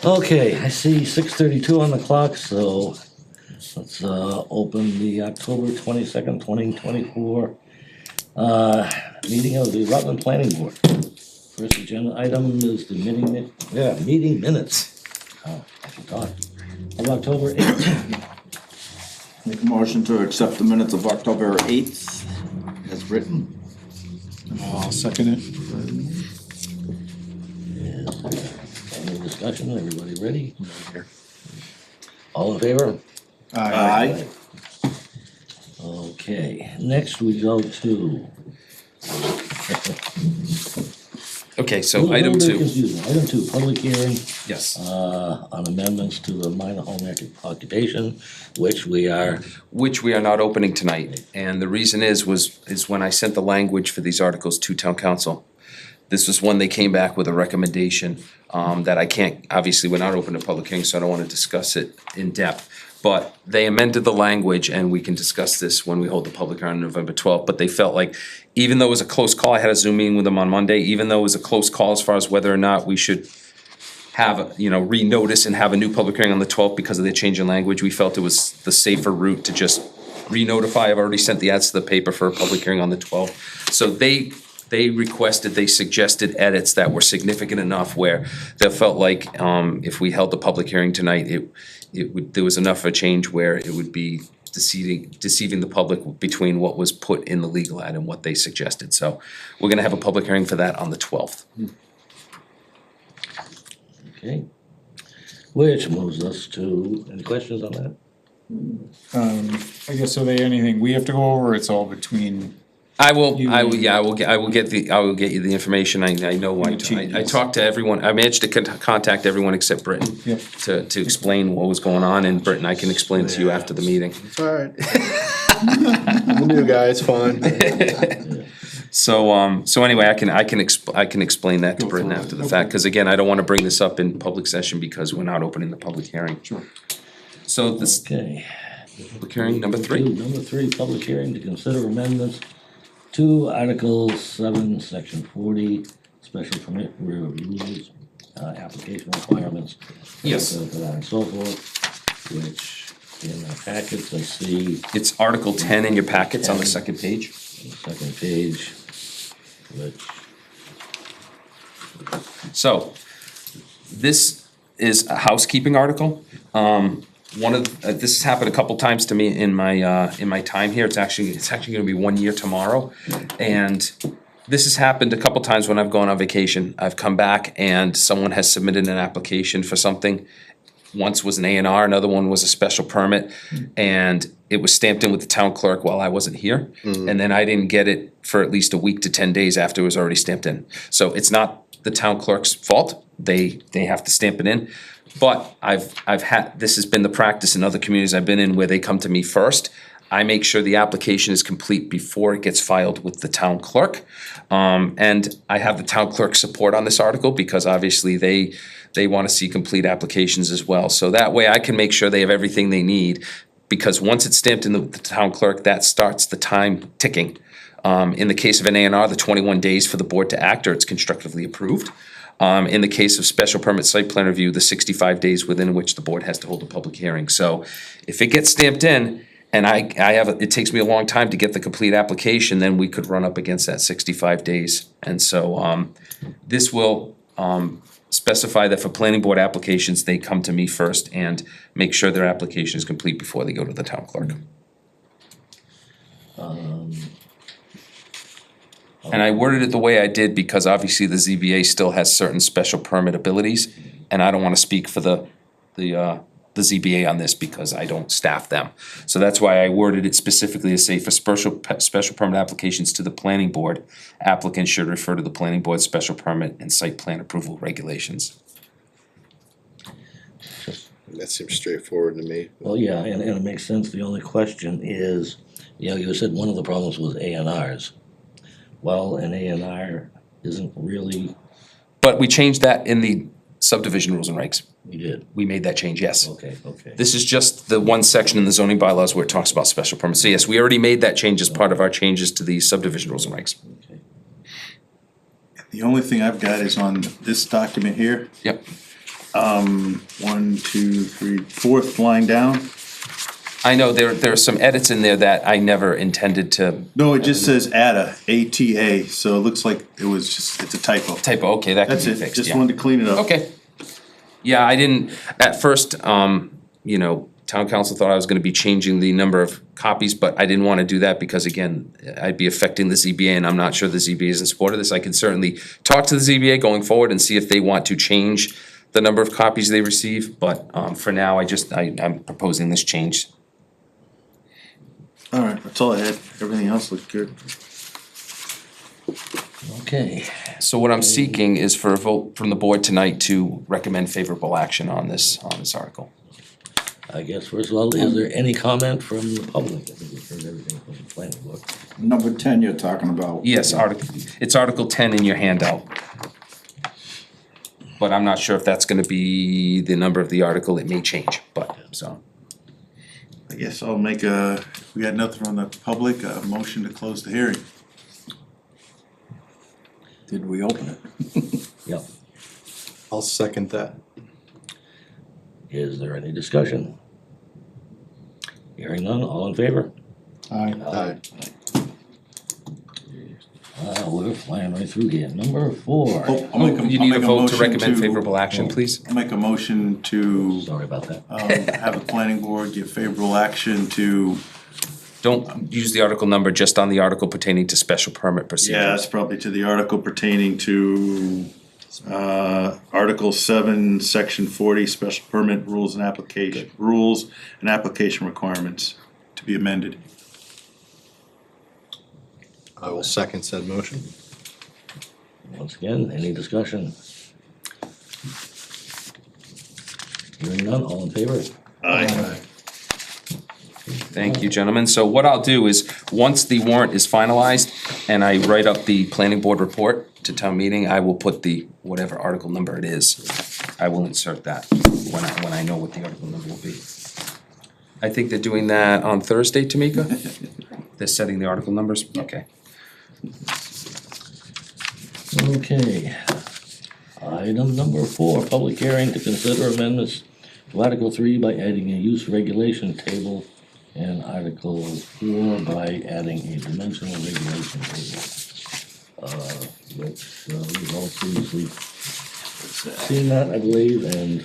Okay, I see 6:32 on the clock, so let's open the October 22nd, 2024 meeting of the Rutland Planning Board. First agenda item is the meeting minutes. Oh, I forgot. Of October 8th. Make a motion to accept the minutes of October 8th as written. I'll second it. Any discussion? Everybody ready? All in favor? Aye. Okay, next we go to. Okay, so A little item bit two, confusing. Item 2, public hearing yes, on amendments to the minor home occupation, which we are, which we are not opening tonight. And the reason is when I sent the language for these articles to town council. This was one they came back with a recommendation that I can't, obviously, we're not open to public hearing, so I don't wanna discuss it in depth. But they amended the language, and we can discuss this when we hold the public hearing on November 12th, but they felt like, even though it was a close call, I had a Zoom meeting with them on Monday, even though it was a close call as far as whether or not we should have, renotice and have a new public hearing on the 12th because of the change in language, we felt it was the safer route to just re-notify. I've already sent the ads to the paper for a public hearing on the 12th. So they suggested edits that were significant enough where they felt like, if we held the public hearing tonight, there was enough of a change where it would be deceiving the public between what was put in the legal ad and what they suggested. So we're gonna have a public hearing for that on the 12th. okay. Which moves us to, any questions on that? I guess, are there anything we have to go over, or it's all between? I will get you the information. I know, I talked to everyone, I managed to contact everyone except Britton. Yep. To explain what was going on, and Britton, I can explain it to you after the meeting. It's alright. I'm a new guy, it's fine. So anyway, I can explain that to Britton through it. after the fact, cause again, I don't wanna bring this up in public session because we're not opening the public hearing. Sure. So this, Okay. public hearing number 3, Number 3, public hearing to consider amendments to Article 7, Section 40, special permit rules, application requirements. Yes. For that and so forth, which in the packets I see it's Article 10 in your packets on the second page. on the second page, which, So, this is a housekeeping article. This has happened a couple times to me in my time here. It's actually gonna be 1 year tomorrow. And this has happened a couple times when I've gone on vacation. I've come back and someone has submitted an application for something. Once was an A&R, another one was a special permit, and it was stamped in with the town clerk while I wasn't here. And then I didn't get it for at least a week to 10 days after it was already stamped in. So it's not the town clerk's fault. They have to stamp it in. But this has been the practice in other communities I've been in where they come to me first. I make sure the application is complete before it gets filed with the town clerk. And I have the town clerk support on this article because obviously they wanna see complete applications as well. So that way I can make sure they have everything they need, because once it's stamped in the town clerk, that starts the time ticking. In the case of an A&R, the 21 days for the board to act or it's constructively approved. In the case of special permit site plan review, the 65 days within which the board has to hold a public hearing. So if it gets stamped in and it takes me a long time to get the complete application, then we could run up against that 65 days. And so this will specify that for planning board applications, they come to me first and make sure their application is complete before they go to the town clerk. And I worded it the way I did because obviously the ZBA still has certain special permit abilities, and I don't wanna speak for the ZBA on this because I don't staff them. So that's why I worded it specifically to say for special permit applications to the planning board, applicants should refer to the planning board's special permit and site plan approval regulations. That seems straightforward to me. well, yeah, and it makes sense. The only question is, you said one of the problems was A&Rs. Well, an A&R isn't really, But we changed that in the subdivision rules and regs. we did, We made that change, yes. okay. This is just the one section in the zoning bylaws where it talks about special permits. So yes, we already made that change as part of our changes to the subdivision rules and regs. Okay. The only thing I've got is on this document here. Yep. 1, 2, 3, fourth line down. I know there are some edits in there that I never intended to No, it just says ATA, ATA, so it looks like it's a typo. typo, okay, that can That's be it, fixed, just yeah. wanted to clean it up. Okay. Yeah, I didn't, at first, you know, town council thought I was gonna be changing the number of copies, but I didn't wanna do that because again, I'd be affecting the ZBA and I'm not sure the ZBA is in support of this. I can certainly talk to the ZBA going forward and see if they want to change the number of copies they receive, but, for now, I'm proposing this change. All right, that's all I had. Everything else looked good. Okay, So what I'm seeking is for a vote from the board tonight to recommend favorable action on this article. I guess first of all, is there any comment from the public? I think we've heard everything from the planning board. Number 10 you're talking about. Yes, it's Article 10 in your handout. But I'm not sure if that's gonna be the number of the article, it may change, but, so. I guess I'll make if we got nothing from the public, a motion to close the hearing. Did we open it? Yep. I'll second that. Is there any discussion? Hearing none, all in favor? Aye. We're flying right through here. Number 4. Oh, I'll make a You need a vote to motion recommend favorable action, please? I'll make a motion to, Sorry about that. have the planning board give favorable action to, Don't use the article number, just on the article pertaining to special permit yeah, procedures. it's probably to the article pertaining to, Article 7, Section 40, special permit rules and application requirements to be amended. I will second said motion. Once again, any discussion? Hearing none, all in favor? Aye. Thank you, gentlemen. So what I'll do is, once the warrant is finalized and I write up the planning board report to town meeting, I will put the, whatever article number it is, I will insert that when I know what the article number will be. I think they're doing that on Thursday, Tamika? They're setting the article numbers? Okay. Okay. Item number 4, public hearing to consider amendments to Article 3 by adding a use regulation table and Article 4 by adding a dimensional regulation table. Which we've all previously seen that, I believe, and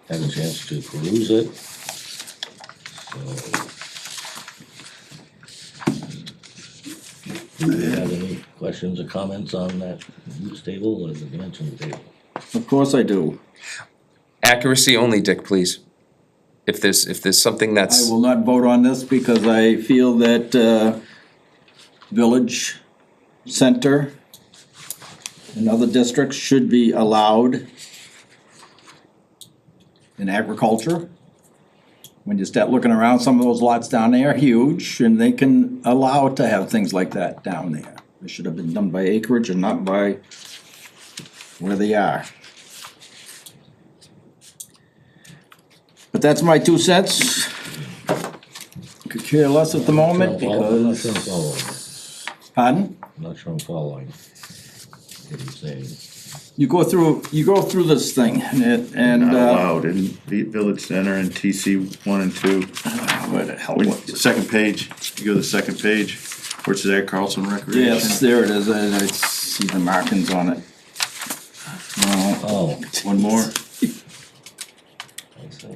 had a chance to peruse it. So, do you have any questions or comments on that use table or the dimensional table? Of course I do. Accuracy only, Dick, please. If there's something I that's, will not vote on this because I feel that village center and other districts should be allowed in agriculture. When you start looking around, some of those lots down there are huge, and they can allow to have things like that down there. It should have been done by acreage and not by where they are. But that's my 2 cents. Could care less at the moment I'm not sure I'm because, following. pardon? I'm not sure I'm following what you're saying. You go through this thing and Not allowed in village center and TC 1 and 2. where the hell When- was it? Second page, you go to the second page, where it says Ag Carlson Recreation. Yes, there it is. I see the markings on it. No, Oh, One more, I see.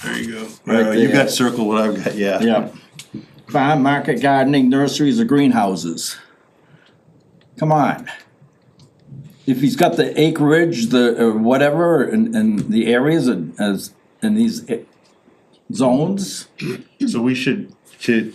there you go. Right You've there. got circled what I've got, yeah. yeah. Farm, market, gardening, nurseries, or greenhouses. Come on. If he's got the acreage, the, whatever, and the areas as, in these zones, So we should, to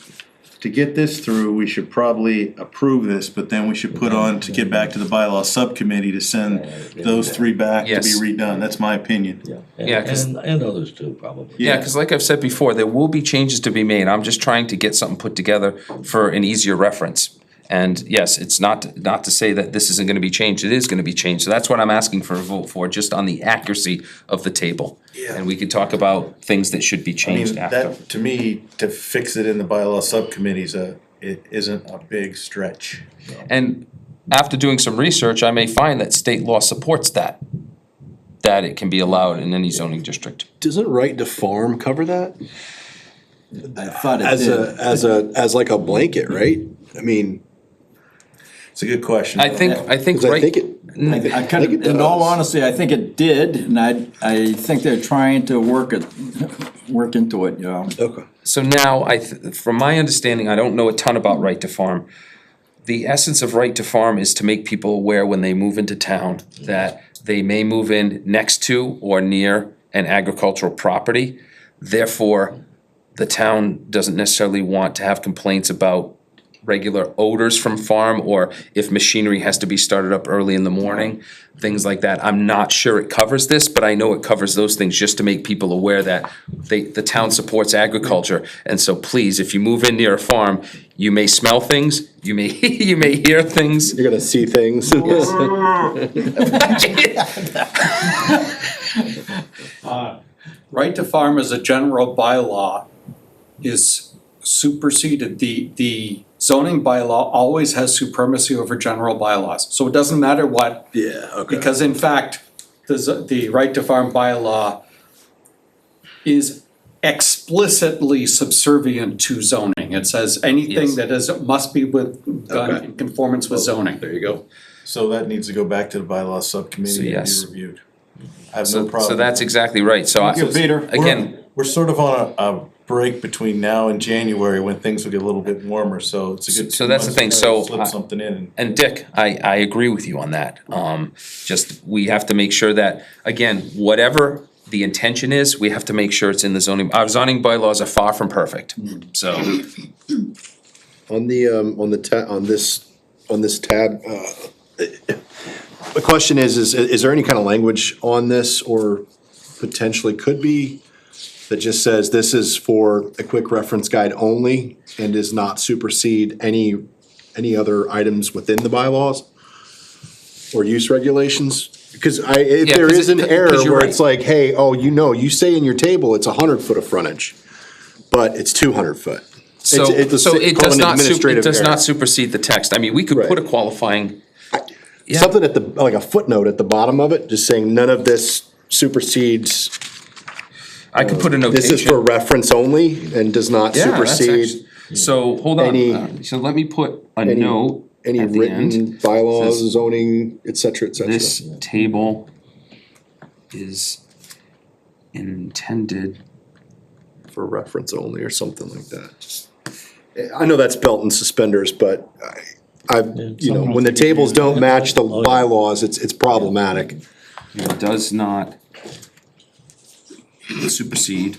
get this through, we should probably approve this, but then we should put on to get back to the bylaw subcommittee to send those 3 back to be Yes. redone, that's my opinion. Yeah, Yeah, 'cause- and others too, probably. yeah, because like I've said before, there will be changes to be made. I'm just trying to get something put together for an easier reference. And yes, it's not to say that this isn't gonna be changed, it is gonna be changed. So that's what I'm asking for a vote for, just on the accuracy of the table. Yeah. And we could talk about things that should be I mean, changed after. that, to me, to fix it in the bylaw subcommittees, it isn't a big stretch. And after doing some research, I may find that state law supports that. that it can be allowed in any zoning district. Doesn't right to farm cover that? I thought it As did. as like a blanket, right? I mean, It's a good question. I think 'cause I right. think it, I kind of, in all honesty, I think it did, and I think they're trying to work into it, you know. okay. So now, from my understanding, I don't know a ton about right to farm. The essence of right to farm is to make people aware when they move into town that they may move in next to or near an agricultural property. Therefore, the town doesn't necessarily want to have complaints about regular odors from farm, or if machinery has to be started up early in the morning, things like that. I'm not sure it covers this, but I know it covers those things, just to make people aware that the town supports agriculture. And so please, if you move in near a farm, you may smell things, you may, you may hear things. You're gonna see things. Right to farm as a general bylaw is superseded. The zoning bylaw always has supremacy over general bylaws. So it doesn't matter what, Yeah, okay. because in fact, the right to farm bylaw is explicitly subservient to zoning. It says anything Yes. that must be done Okay. in conformance with zoning. There you go. So that needs to go back to the bylaw So subcommittee and yes. be reviewed. I have no problem. So that's exactly right, so I, Thank you, Peter. again, We're sort of on a break between now and January when things will get a little bit warmer, so it's a good. So that's the 2 thing, months to try to so Slip I- something in. and Dick, I agree with you on that. Just, we have to make sure that, again, whatever the intention is, we have to make sure it's in the zoning, our zoning bylaws are far from perfect, so. On this tab, the question is there any kind of language on this, or potentially could be, that just says this is for a quick reference guide only and does not supersede any other items within the bylaws or use regulations? Because if Yeah, there 'cause is an it- 'cause error you're where right. it's like, hey, oh, you say in your table it's 100 foot of frontage, but it's 200 foot. So, It's so it called does an not, it administrative does error. not supersede the text, I mean, we could put a Right. qualifying. Yeah. Something at the, like a footnote at the bottom of it, just saying none of this supersedes, I could put a notation. this is for reference only and does not Yeah, that's supersede actually- So, hold on, any- so let me put a any- note any at the end. written bylaws, Says- zoning, et cetera, et cetera. This table is intended, For reference only or something like that. I know that's belt and suspenders, but when the tables don't match the bylaws, it's problematic. it does not supersede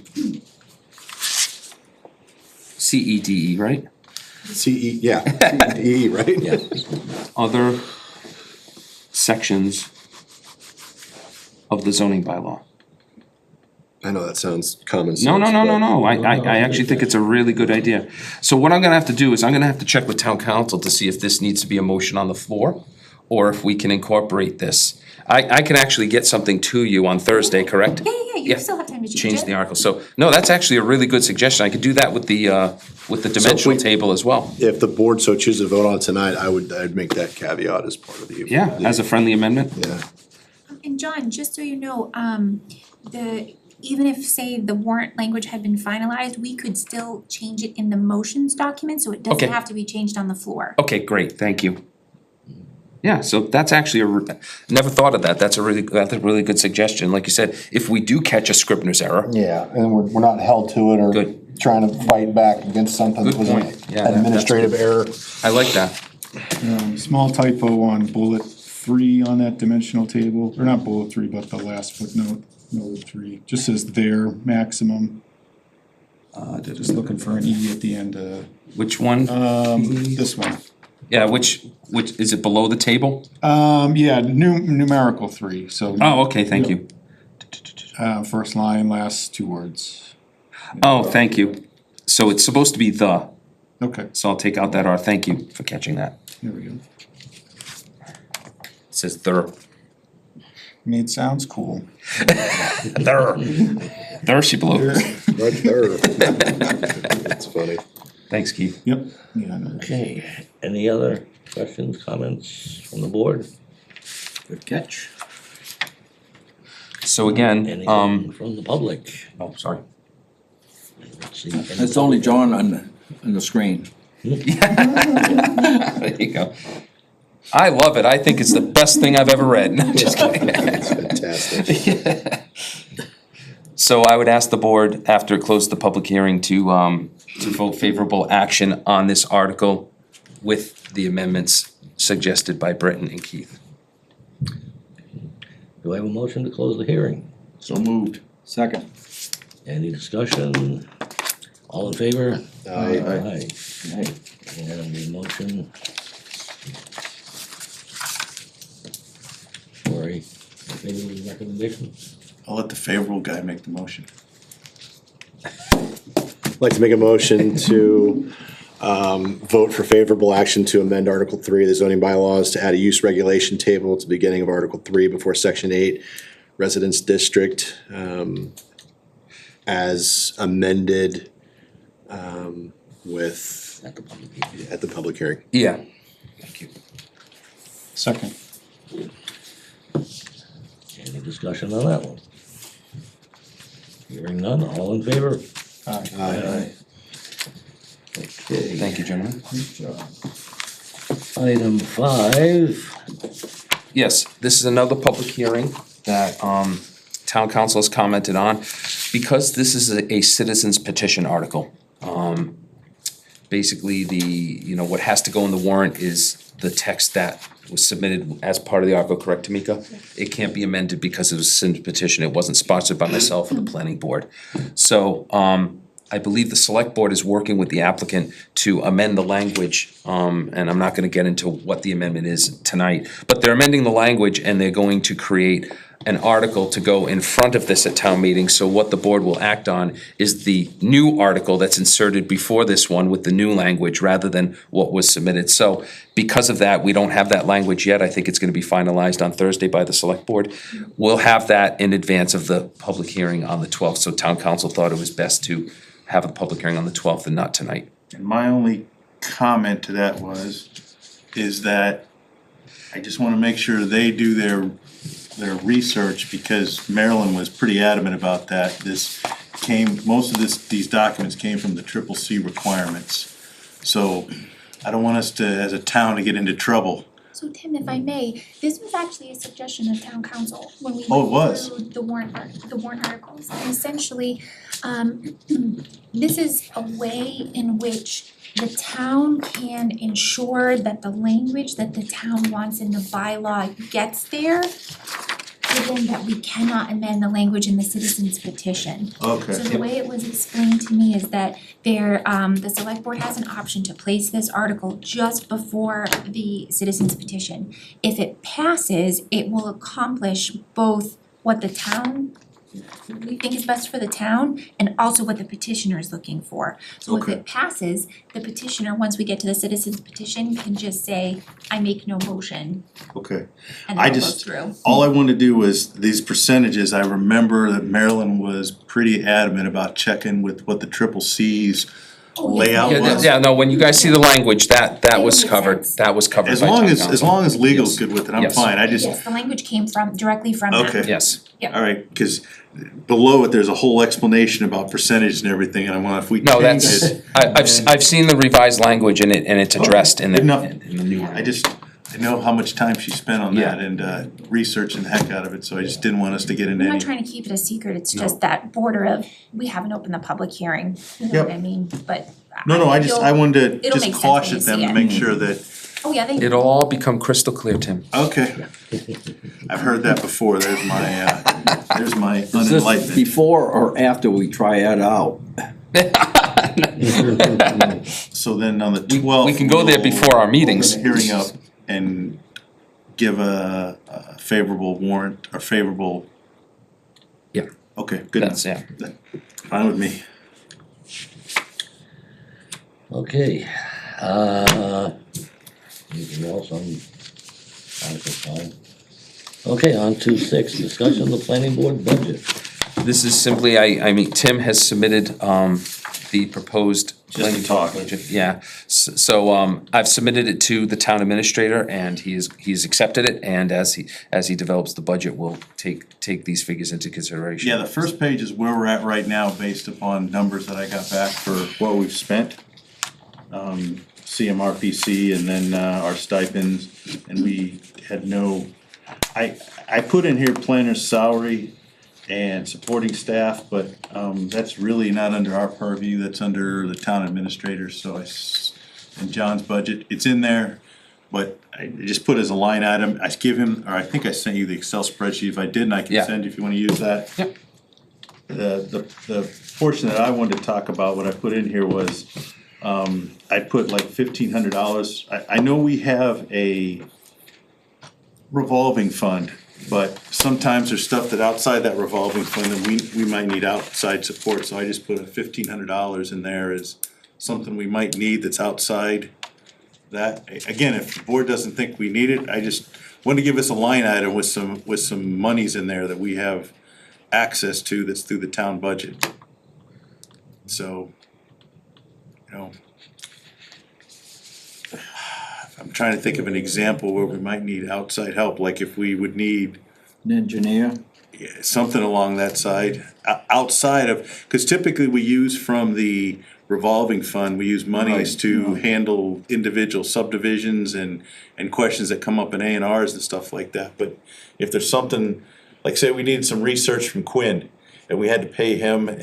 CEDE, right? CE, yeah, CE, right? Yeah. Other sections of the zoning bylaw. I know that sounds common sense. No, but- I actually think it's a really good idea. So what I'm gonna have to do is I'm gonna have to check with town council to see if this needs to be a motion on the floor, or if we can incorporate this. I can actually get something to you on Thursday, correct? Yeah, you still have time to Change the article, so, no, that's actually a really good suggestion, I could do that with the dimensional table as well. If the board so chooses to vote on it tonight, I'd make that caveat as part of the. Yeah, as a friendly amendment? Yeah. And John, just so you know, even if, say, the warrant language had been finalized, we could still change it in the motions document, so it Okay. doesn't have to be changed on the floor. Okay, great, thank you. Yeah, so that's actually never thought of that, that's a really good suggestion, like you said, if we do catch a Scribner's error. Yeah, and we're not held to it or Good. trying to fight back against something that Good was point. an Yeah, that's administrative error. I like that. Small typo on bullet 3 on that dimensional table, or not bullet 3, but the last footnote, note 3, just says their maximum. Just looking for an E at the end, Which one? this one. Yeah, which, is it below the table? Yeah, numerical 3, so. Oh, okay, thank you. First line, last 2 words. Oh, thank you. So it's supposed to be the, Okay, so I'll take out that R, thank you for catching that. there we go. It says there. I mean, it sounds cool. There. There she blows. Right there. That's funny. Thanks, Keith. Yep. Yeah, I know. Okay, any other questions, comments from the board? Good catch. So again, Anything from the public? oh, sorry. Let's see. It's only John on the screen. There you go. I love it. I think it's the best thing I've ever read. No, just kidding. It's fantastic. So I would ask the board, after it closed the public hearing, to vote favorable action on this article with the amendments suggested by Britton and Keith. Do I have a motion to close the hearing? So moved. Second. Any discussion? All in favor? Aye. Aye. And the motion. For a favorable recommendation? I'll let the favorable guy make the motion. I'd like to make a motion to vote for favorable action to amend Article 3 of the zoning bylaws to add a use regulation table at the beginning of Article 3 before Section 8, Residence District, as amended with, At the public hearing. at the public hearing. Yeah. Thank you. Second. Any discussion on that one? Hearing none, all in favor? Aye. Okay. Thank you, gentlemen. Item 5, Yes, this is another public hearing that town council has commented on. Because this is a citizen's petition article, basically what has to go in the warrant is the text that was submitted as part of the article, correct, Tamika? It can't be amended because it was a citizen's petition, it wasn't sponsored by myself or the planning board. So, I believe the select board is working with the applicant to amend the language, and I'm not gonna get into what the amendment is tonight. But they're amending the language and they're going to create an article to go in front of this at town meeting. So what the board will act on is the new article that's inserted before this one with the new language rather than what was submitted. So because of that, we don't have that language yet. I think it's gonna be finalized on Thursday by the select board. We'll have that in advance of the public hearing on the 12th. So town council thought it was best to have a public hearing on the 12th and not tonight. And my only comment to that is that I just wanna make sure they do their research, because Marilyn was pretty adamant about that. Most of these documents came from the CCC requirements. So I don't want us to, as a town, to get into trouble. So Tim, if I may, this was actually a suggestion of town council when we Oh, it was? went through the warrant articles. And essentially, this is a way in which the town can ensure that the language that the town wants in the bylaw gets there, given that we cannot amend the language in the citizens petition. Okay. So the way it was explained to me is that the select board has an option to place this article just before the citizens petition. If it passes, it will accomplish both what the town, we think is best for the town, and also what the petitioner is looking for. So if Okay. it passes, the petitioner, once we get to the citizens petition, can just say, I make no motion, Okay. and I then it goes just, through. all I wanted to do was these percentages. I remember that Marilyn was pretty adamant about checking with what the CCC's layout was. Yeah, no, when you guys see the language, that was It covered, makes sense. that was covered by As town long council. as legal's good with it, I'm Yes. fine. I just, Yes, the language came directly from them. okay. Yes, All right, cause below it, there's a whole explanation about percentage and everything, and I want, if we no, change that's, it. I've seen the revised language and it's addressed in the, Good enough. in the new. I know how much time she spent on that Yeah. and researching the heck out of it, so I just didn't want us to get into I'm any. not trying to keep it a secret, it's just that border of, we haven't opened the public hearing, you know Yep. what I mean, but. No, I you'll- wanted to it'll just make sense when caution you them see to it. make sure that, Oh, yeah, they. It'll all become crystal clear, Tim. okay. I've heard that before, there's my Is this unenlightenment. before or after we try it out? So then on the 12th. We can go there before our meetings. Open the hearing up and give a favorable warrant or favorable. Yeah. Okay, good enough. That's, yeah. Fine with me. okay. Anything else on Article 5? Okay, on to 6, discussion of the planning board budget. This is simply, I mean, Tim has submitted, the proposed Just planning talk. budget, yeah. So, I've submitted it to the town administrator and he's accepted it, and as he develops the budget, we'll take these figures into consideration. Yeah, the first page is where we're at right now based upon numbers that I got back for what we've spent. CMRPC and then, our stipends, and we had no, I put in here planner's salary and supporting staff, but, that's really not under our purview, that's under the town administrator, so and John's budget, it's in there, but I just put as a line item, I give him, or I think I sent you the Excel spreadsheet, if I didn't, I can Yeah. send you if you wanna use that. Yep. The portion that I wanted to talk about, what I put in here was, I put like $1,500. I know we have a revolving fund, but sometimes there's stuff that outside that revolving fund that we might need outside support, so I just put a $1,500 in there as something we might need that's outside that. Again, if the board doesn't think we need it, I just want to give us a line item with some monies in there that we have access to that's through the town budget. So, you know, I'm trying to think of an example where we might need outside help, like if we would need An engineer? something along that side, outside of, because typically we use from the revolving fund, we use monies Right, to yeah. handle individual subdivisions and questions that come up in A&Rs and stuff like that, but if there's something, like say we needed some research from Quinn, and we had to pay him, and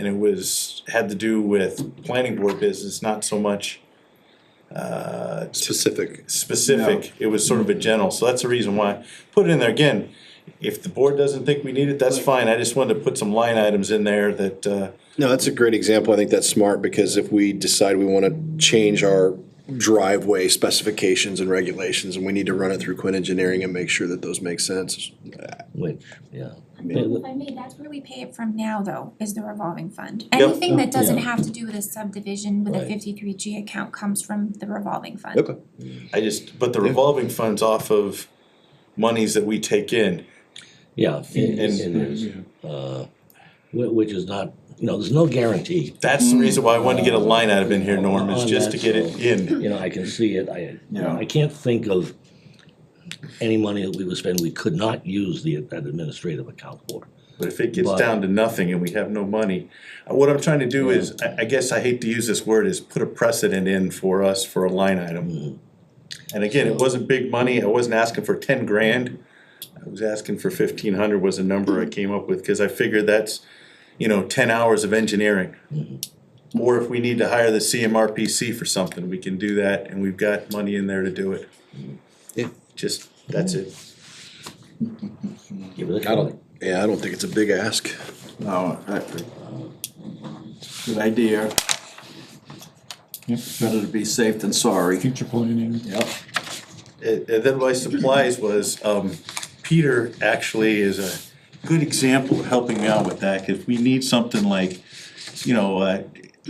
had to do with planning board business, not so much Specific. it was sort of a general, so that's the reason why. Put it in there again, if the board doesn't think we need it, that's fine, I just wanted to put some line items in there that, No, that's a great example. I think that's smart because if we decide we want to change our driveway specifications and regulations and we need to run it through Quinn Engineering and make sure that those make sense. Which, yeah. If I may, that's where we pay it from now though, is the revolving fund. Anything that doesn't Yeah. have to do with a subdivision with a Right. 53G account comes from the revolving fund. Okay. but the revolving fund's off of monies that we take in. Yeah, it is, which is not, there's no guarantee. That's the reason why I wanted to get a line item in here, Norm, is On just to that, get it so, in. I can see it, Yeah. I can't think of any money that we would spend, we could not use that administrative account for. But if it gets But- down to nothing and we have no money, what I'm trying to do is, I guess I hate to use this word, is put a precedent in for us for a line item. And again, it wasn't big money, I wasn't asking for 10 grand, I was asking for 1,500 was a number I came up with, cause I figured that's, 10 hours of engineering. Or if we need to hire the CMRPC for something, we can do that, and we've got money in there to do it. Yeah. Just, that's it. Give it a I try. don't think it's a big ask. No, good idea. Yep, Better to be safe than sorry. future planning. Yep. And then my supplies was, Peter actually is a good example of helping me out with that, cause we need something like,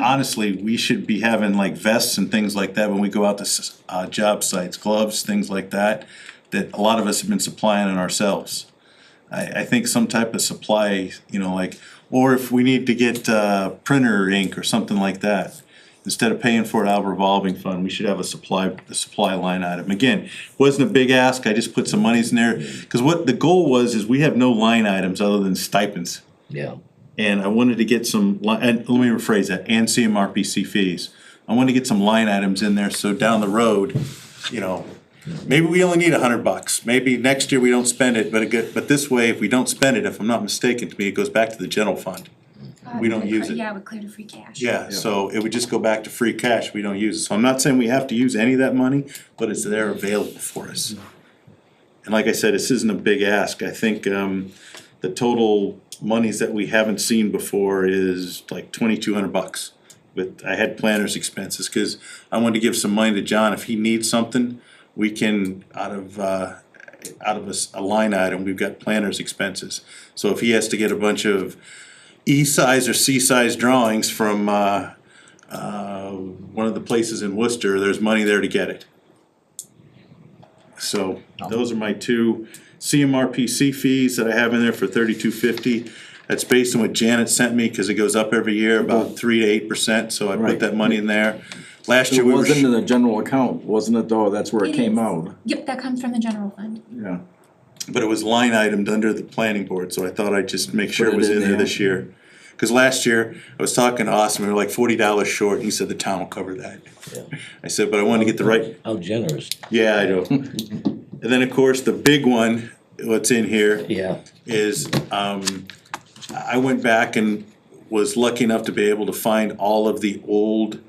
honestly, we should be having like vests and things like that when we go out to, job sites, gloves, things like that, that a lot of us have been supplying on ourselves. I think some type of supply, or if we need to get, printer ink or something like that, instead of paying for it out of revolving fund, we should have a supply line item. Again, wasn't a big ask, I just put some monies in there, cause what the goal was is we have no line items other than stipends. Yeah, And I wanted to get some, and let me rephrase that, and CMRPC fees. I wanted to get some line items in there, so down the road, maybe we only need $100, maybe next year we don't spend it, but this way, if we don't spend it, if I'm not mistaken, to me, it goes back to the general fund. We don't use it. Yeah, we clear to free cash. Yeah, so it would just go back to free cash, we don't use it, so I'm not saying we have to use any of that money, but it's there available for us. And like I said, this isn't a big ask, I think, the total monies that we haven't seen before is like $2,200. But I had planner's expenses, cause I wanted to give some money to John, if he needs something, we can, out of a line item, we've got planner's expenses. So if he has to get a bunch of E-size or C-size drawings from, one of the places in Worcester, there's money there to get it. So those are my two CMRPC fees that I have in there for $32.50. That's based on what Janet sent me, cause it goes up every year, about 3 to 8%, so I put Right. that money in there. Last It year we were. was into the general account, wasn't it though? That's where it It came is. out, Yep, that comes from the general fund. yeah. But it was line itemed under the planning board, so I thought I'd just make sure Put it it was in in there there. this year. Cause last year, I was talking to Austin, we were like $40 short, and he said the town will cover that. Yeah. I said, but I wanted to get the right, How generous, yeah, I do. And then, of course, the big one, what's in here, yeah. is, I went back and was lucky enough to be able to find all of the old,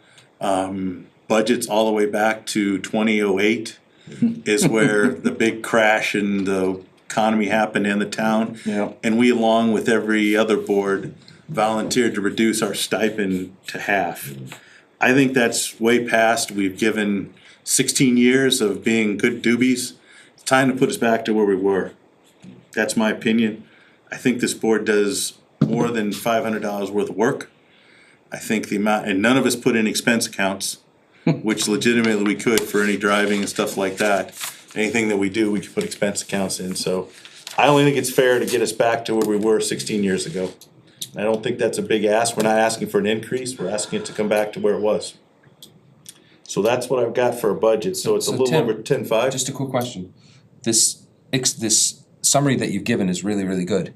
budgets all the way back to 2008 is where the big crash in the economy happened in the town. Yeah. And we, along with every other board, volunteered to reduce our stipend to half. I think that's way past, we've given 16 years of being good doobies. It's time to put us back to where we were. That's my opinion. I think this board does more than $500 worth of work. I think the amount, and none of us put in expense accounts, which legitimately we could for any driving and stuff like that. Anything that we do, we could put expense accounts in, so I only think it's fair to get us back to where we were 16 years ago. I don't think that's a big ask, we're not asking for an increase, we're asking it to come back to where it was. So that's what I've got for a budget, so it's a So little Tim, over 10.5. Just a quick question. This summary that you've given is really, really good.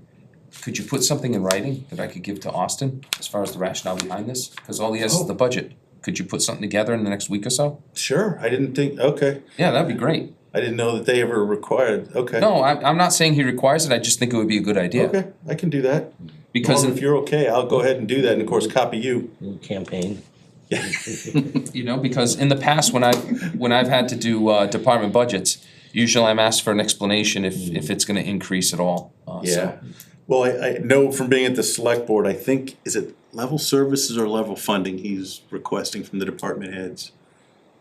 Could you put something in writing that I could give to Austin as far as the rationale behind this? Cause all he has is the budget. Could you put something together in the next week or so? Sure, I didn't think, okay, Yeah, that'd be great. I didn't know that they ever required, okay. No, I'm not saying he requires it, I just think it would be a good idea. Okay, I can do that. Because, Norm, if you're okay, I'll go ahead and do that, and of course, copy you. Little campaign. you know, because in the past, when I've had to do, department budgets, usually I'm asked for an explanation if it's gonna increase at all, so. Yeah, well, I know from being at the select board, I think, is it level services or level funding he's requesting from the department heads?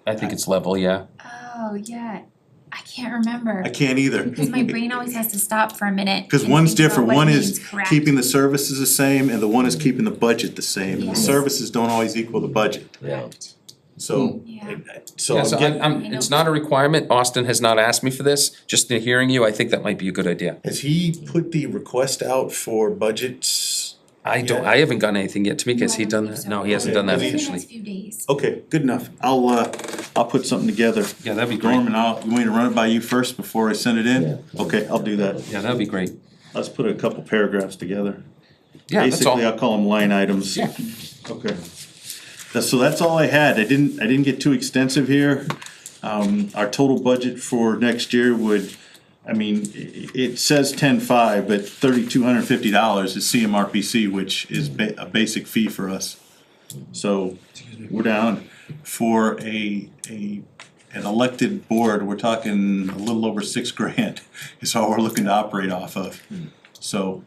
I think it's level, yeah. Oh, yeah, I can't remember. I can't either. Because my brain always has to stop for a minute. Cause and one's think about different, what it one means, is correct. keeping the services the same, and the one is keeping the budget the same, and the Yes. services don't always equal the budget, Yeah. so. Yeah. So Yeah, I'm so getting, it's not a requirement, Austin has not asked me for this, just in hearing you, I think that might be a good idea. has he put the request out for budgets? I haven't gotten anything yet, Tamika, has he done that? No, he hasn't done that Okay. In the officially. next few days. Okay, good enough, I'll put something together. Yeah, that'd be great. Norman, you want me to run it by you first before I send it in? Okay, I'll do that. Yeah, that'd be great. Let's put a couple paragraphs together. Yeah, that's all. Basically, I'll call them line items. Yeah. Okay. So that's all I had. I didn't get too extensive here. Our total budget for next year would, I mean, it says 10.5, but $3,250 is CMRPC, which is a basic fee for us. So we're down for an elected board, we're talking a little over $6,000 is all we're looking to operate off of. So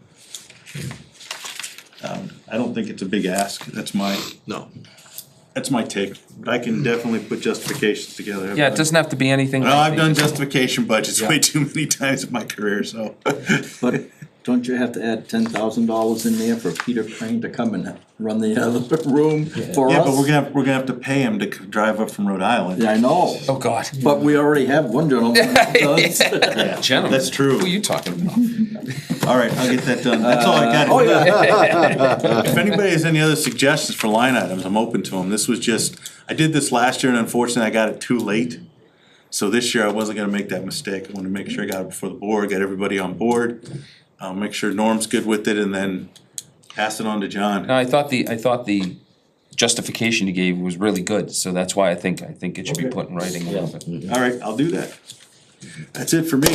I don't think it's a big ask. That's my take, but I can definitely put justifications together. Yeah, it doesn't have to be anything. Well, I've done justification budgets way too many times in my career, so. But don't you have to add $10,000 in there for Peter Crane to come and run the other room for us? Yeah, but we're gonna have to pay him to drive up from Rhode Island. Yeah, I know, Oh, God. but we already have one gentleman that does. Yeah, Gentlemen. that's true. Who are you talking about? All right, I'll get that done. That's all I got. Oh, yeah. If anybody has any other suggestions for line items, I'm open to them. This was just, I did this last year and unfortunately I got it too late. So this year I wasn't gonna make that mistake. I wanted to make sure I got it before the board, get everybody on board. Make sure Norm's good with it and then pass it on to John. No, I thought the justification you gave was really good, so that's why I think it should be put in writing a little bit. All right, I'll do that. That's it for me.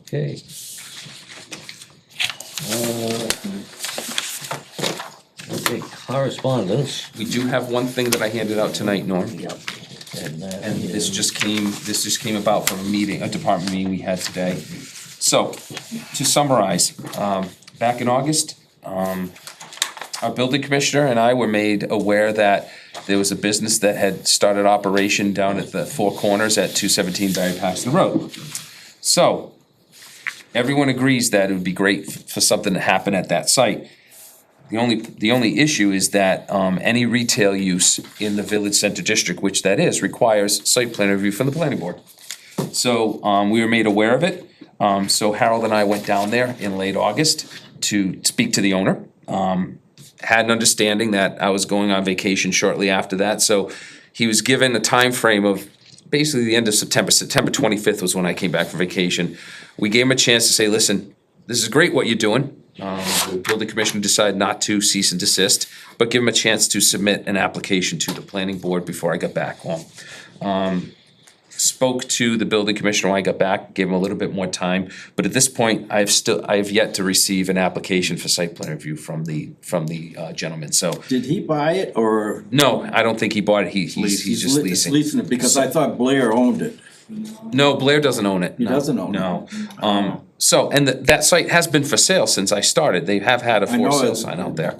Okay. Okay, correspondence. We do have one thing that I handed out tonight, Norm. Yep. And this just came about from a department meeting we had today. So, to summarize, back in August, our building commissioner and I were made aware that there was a business that had started operation down at the Four Corners at 217 Barry Paxton Road. So, everyone agrees that it would be great for something to happen at that site. The only issue is that any retail use in the village center district, which that is, requires site plan review from the planning board. So we were made aware of it. So Harold and I went down there in late August to speak to the owner. Had an understanding that I was going on vacation shortly after that, so he was given a time frame of basically the end of September. September 25th was when I came back from vacation. We gave him a chance to say, listen, this is great what you're doing. The building commissioner decided not to cease and desist, but give him a chance to submit an application to the planning board before I got back home. Spoke to the building commissioner when I got back, gave him a little bit more time, but at this point, I have yet to receive an application for site plan review from the gentleman, so. Did he buy it, or? No, I don't think he bought it, he's just leasing. Leasing it, because I thought Blair owned it. No, Blair doesn't own it. He doesn't own it? No. So, and that site has been for sale since I started. They have had a I know for sale it. sign out there.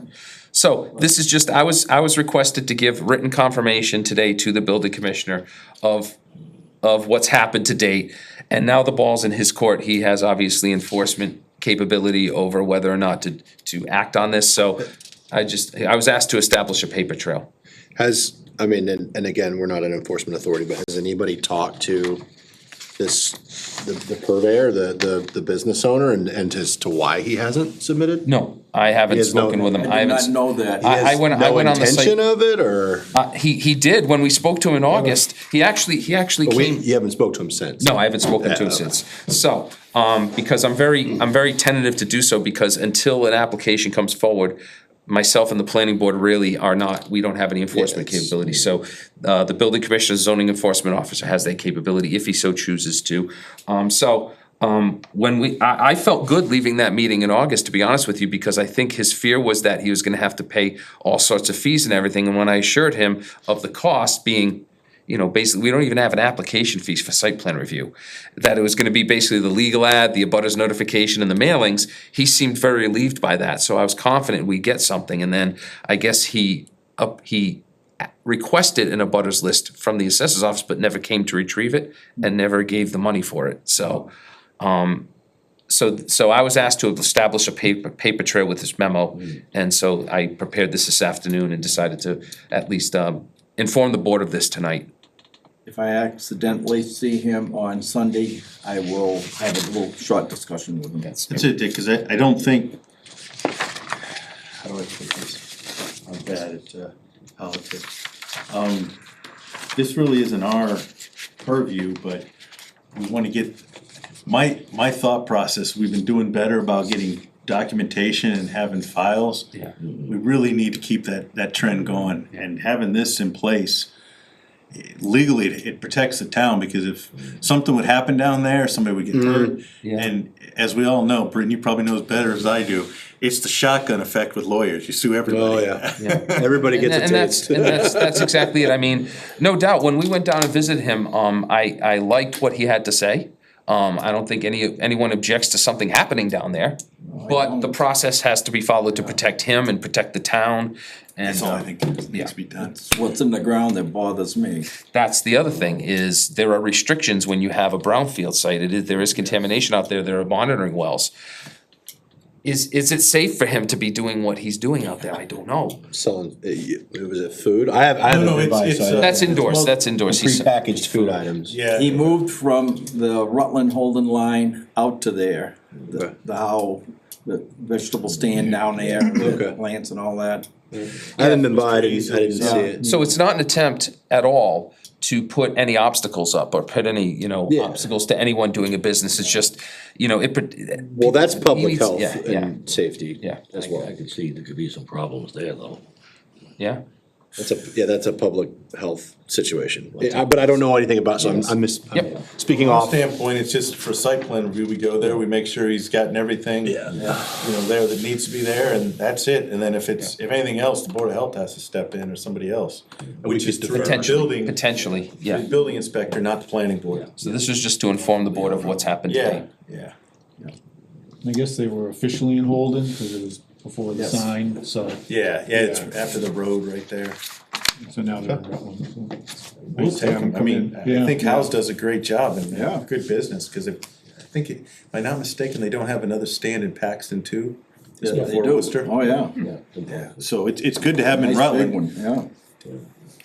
So this is just, I was requested to give written confirmation today to the building commissioner of what's happened to date. And now the ball's in his court. He has obviously enforcement capability over whether or not to act on this. So I was asked to establish a paper trail. And again, we're not an enforcement authority, but has anybody talked to the purveyor, the business owner, and as to why he hasn't submitted? No, I haven't has no- spoken with him. I did not know that. I went No on the site. intention of it, or? He did, when we spoke to him in August, he actually But came. you haven't spoke to him since? No, I haven't spoken to him Yeah. since. So, because I'm very tentative to do so, because until an application comes forward, myself and the planning board really are not, we don't have any enforcement it's- capability. So, the building commissioner, zoning enforcement officer has that capability if he so chooses to. When I felt good leaving that meeting in August, to be honest with you, because I think his fear was that he was gonna have to pay all sorts of fees and everything. And when I assured him of the cost being, basically, we don't even have an application fees for site plan review, that it was gonna be basically the legal ad, the abutters notification, and the mailings, he seemed very relieved by that, so I was confident we'd get something, and then I guess he requested an abutters list from the assessor's office, but never came to retrieve it, and never gave the money for it, so I was asked to establish a paper trail with this memo, and so I prepared this afternoon and decided to at least inform the board of this tonight. If I accidentally see him on Sunday, I will have a little short discussion with him. That's it, Dick, cause I don't think, how do I put this? I'm bad at politics. This really isn't our purview, but we wanna get, my thought process, we've been doing better about getting documentation and having files. Yeah. We really need to keep that trend going, and having this in place, legally, it protects the town, because if something would happen down there, somebody would get hurt. Yeah. And as we all know, Brittany probably knows better as I do, it's the shotgun effect with lawyers, you sue everybody. Oh, yeah. Everybody gets a And taste. that's exactly it. I mean, no doubt, when we went down and visited him, I liked what he had to say. I don't think anyone objects to something happening down there, but the process has to be followed to protect him and protect the town. And That's all I think that needs to be done. It's what's in the ground that bothers me. that's the other thing, is there are restrictions when you have a brownfield site. There is contamination out there. There are monitoring wells. Is it safe for him to be doing what he's doing out there? I don't know. Selling, was it food? I haven't no, been by, it's, so I don't- That's indoors, well, that's indoors. He said. Prepackaged food items. Yeah. He moved from the Rutland Holden line out to there, Okay. the vegetable stand down there, the Okay. plants and all that. I haven't been by, I didn't see it. So it's not an attempt at all to put any obstacles up or put any, Yeah. obstacles to anyone doing a business. It's just, Well, that's he public needs- health yeah, yeah. and safety Yeah. as well. I could see there could be some problems there, though. Yeah, That's a public health situation. But I don't know anything about, so I'm Yep. speaking From our off. standpoint, it's just for site plan review, we go there, we make sure he's gotten everything. Yeah. There that needs to be there, and that's it, and then if anything else, the Board of Health has to step in, or somebody else. Which is through the building, potentially, yeah. the building inspector, not the planning board. So this was just to inform the board of what's happened today. Yeah. I guess they were officially in Holden, cause it was before the Yes. sign, so It's after the road right there. now they're in Rutland. so. We'll Nice to take have 'em them, I come mean, in. I Yeah. think House does a great job and Yeah. good business, cause if I'm not mistaken, they don't have another stand in Paxton too? Yeah, they Before do. Worcester? Oh, yeah. Yeah, so it's good to have them in Nice big Rutland. one, yeah.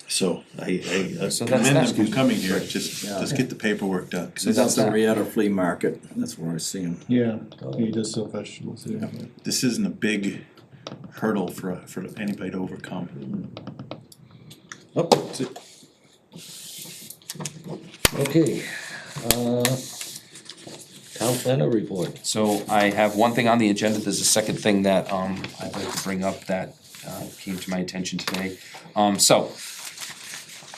So I So that's commend that. them for coming here, just, let's get the paperwork done. 'cause He's this at is- the Rieta Flea Market, that's where I see him. Yeah, he does sell vegetables, yeah. This isn't a big hurdle for anybody to overcome. Oh, that's it. Okay, town planner report. So I have one thing on the agenda, there's a second thing that, I'd like to bring up that, came to my attention today.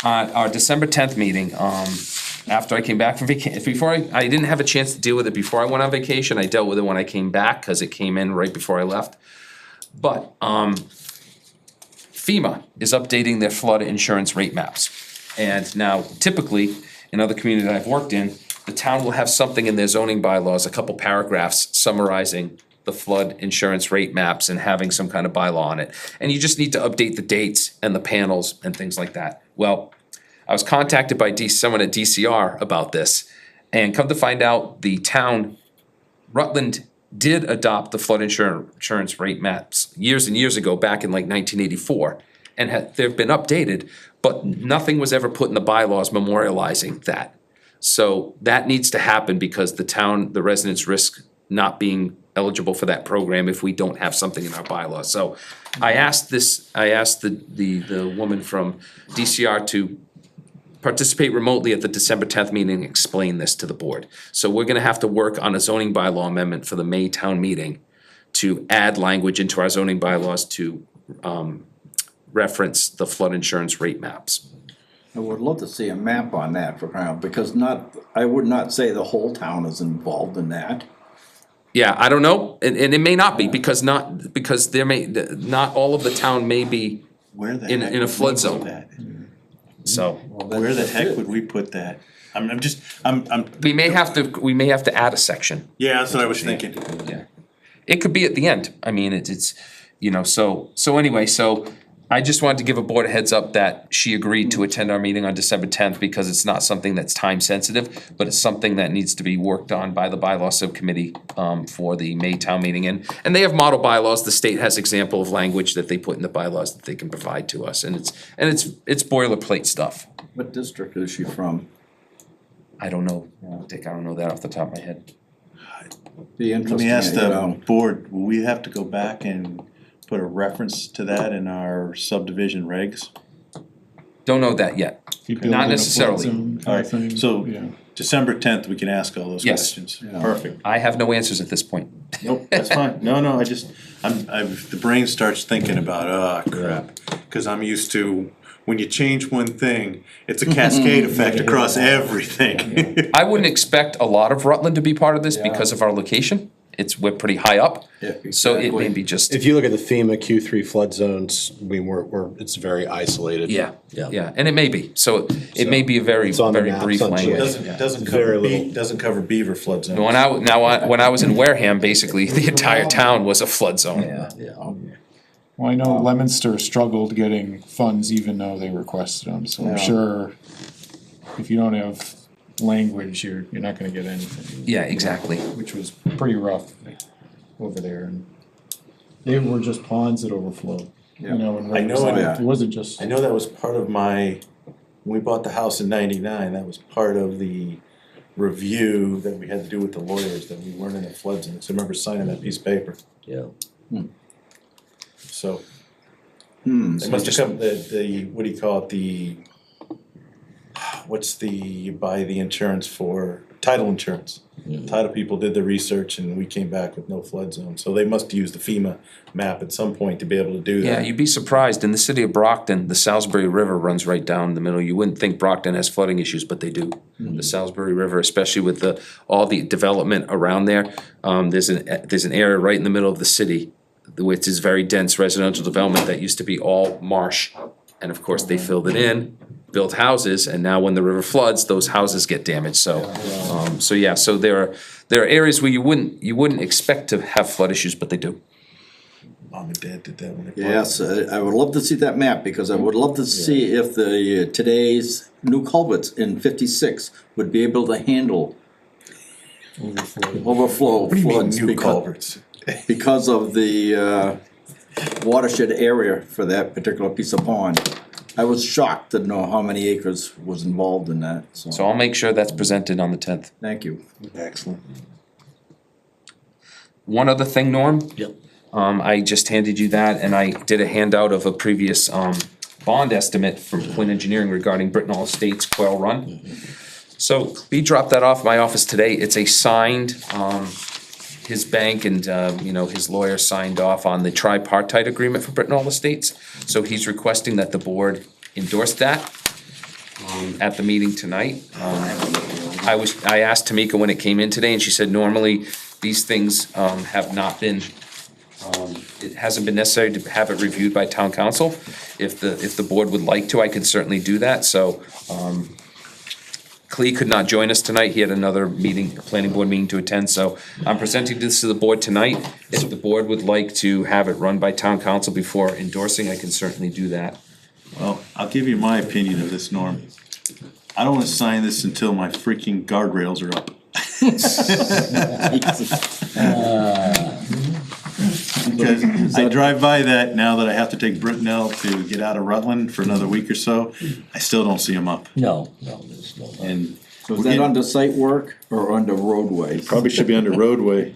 Our December 10th meeting, after I came back from before I didn't have a chance to deal with it before I went on vacation, I dealt with it when I came back, cause it came in right before I left. But, FEMA is updating their flood insurance rate maps. And now typically, in other communities that I've worked in, the town will have something in their zoning bylaws, a couple paragraphs summarizing the flood insurance rate maps and having some kind of bylaw on it. And you just need to update the dates and the panels and things like that. Well, I was contacted by someone at DCR about this, and come to find out, the town, Rutland, did adopt the flood insurance rate maps years and years ago, back in like 1984, and they've been updated, but nothing was ever put in the bylaws memorializing that. So that needs to happen because the town, the residents risk not being eligible for that program if we don't have something in our bylaws. So I asked the woman from DCR to participate remotely at the December 10th meeting and explain this to the board. So we're gonna have to work on a zoning bylaw amendment for the May town meeting to add language into our zoning bylaws to reference the flood insurance rate maps. I would love to see a map on that for now, because I would not say the whole town is involved in that. Yeah, I don't know, and it may not be, because not all of the town may be, Where the In- heck in a would we flood put zone. that? so. Where the heck would we put that? I'm We may have to add a section. yeah, that's what I was thinking. Yeah. It could be at the end, I mean, it's, so anyway, so I just wanted to give a board a heads up that she agreed to attend our meeting on December 10th, because it's not something that's time sensitive, but it's something that needs to be worked on by the bylaw subcommittee, for the May town meeting, and they have model bylaws, the state has example of language that they put in the bylaws that they can provide to us, and it's boilerplate stuff. What district is she from? I don't know, Dick, I don't know that off the top of my head. Be Let interesting. me ask you the know. board, will we have to go back and put a reference to that in our subdivision regs? Don't know that yet. If you build Not in a flood necessarily. zone kind of Alright, thing, so yeah. December 10th, we can ask all those Yes. questions. Yeah. Perfect. I have no answers at this point. Nope, that's fine. No, the brain starts thinking about, oh crap. Cause I'm used to, when you change one thing, it's a cascade effect across everything. I wouldn't expect a lot of Rutland to be part of this because of our location. We're pretty high up, Yeah, so it may exactly. be just, If you look at the FEMA Q3 flood zones, I mean, it's very isolated. yeah, Yeah. yeah, and it may be, so it may be a very, It's on the very maps, brief on language. GIS. Doesn't Very cover little. doesn't cover beaver flood zones. When I was in Wareham, basically, the entire town was a flood zone. Yeah. Well, I know Leominster struggled getting funds even though they requested them, so I'm Yeah. sure if you don't have language, you're not gonna get anything. Yeah, exactly. Which was pretty rough over there, and they were just ponds that overflowed, Yeah. you know, and I know it wasn't just. I know that was part of when we bought the house in '99, that was part of the review that we had to do with the lawyers, that we weren't in a flood zone. So I remember signing that piece of paper, Yeah. so. Hmm, They must have come, what do you call it, you buy the insurance for, title insurance. Title people did the research and we came back with no flood zone, so they must use the FEMA map at some point to be able to do that. Yeah, you'd be surprised, in the city of Brockton, the Salisbury River runs right down the middle. You wouldn't think Brockton has flooding issues, but they do. The Salisbury River, especially with all the development around there, there's an area right in the middle of the city, which is very dense residential development that used to be all marsh. And of course, they filled it in, built houses, and now when the river floods, those houses get damaged, so there are areas where you wouldn't expect to have flood issues, but they do. Mom and dad did that when they bought. Yes, I would love to see that map, because I would love to see if today's new culverts in 56 would be able to handle overflow What do you mean floods. new culverts? Because of the watershed area for that particular piece of pond. I was shocked to know how many acres was involved in that, So I'll make sure that's presented on the 10th. thank you. Excellent. One other thing, Norm, Yep. I just handed you that, and I did a handout of a previous, bond estimate from Quinn Engineering regarding Brittenell Estates Quail Run. So, we dropped that off my office today, it's a signed, his bank and, his lawyer signed off on the tripartite agreement for Brittenell Estates. So he's requesting that the board endorse that, at the meeting tonight. I asked Tamika when it came in today, and she said normally these things, have not been, it hasn't been necessary to have it reviewed by town council. If the board would like to, I could certainly do that, so, Clea could not join us tonight, he had another meeting, a planning board meeting to attend, so I'm presenting this to the board tonight. If the board would like to have it run by town council before endorsing, I can certainly do that. Well, I'll give you my opinion of this, Norm. I don't wanna sign this until my freaking guardrails are up. Because I drive by that now that I have to take Brittenell to get out of Rutland for another week or so, I still don't see them up. No, there's no. And So is that under site work or under roadway? probably should be under roadway.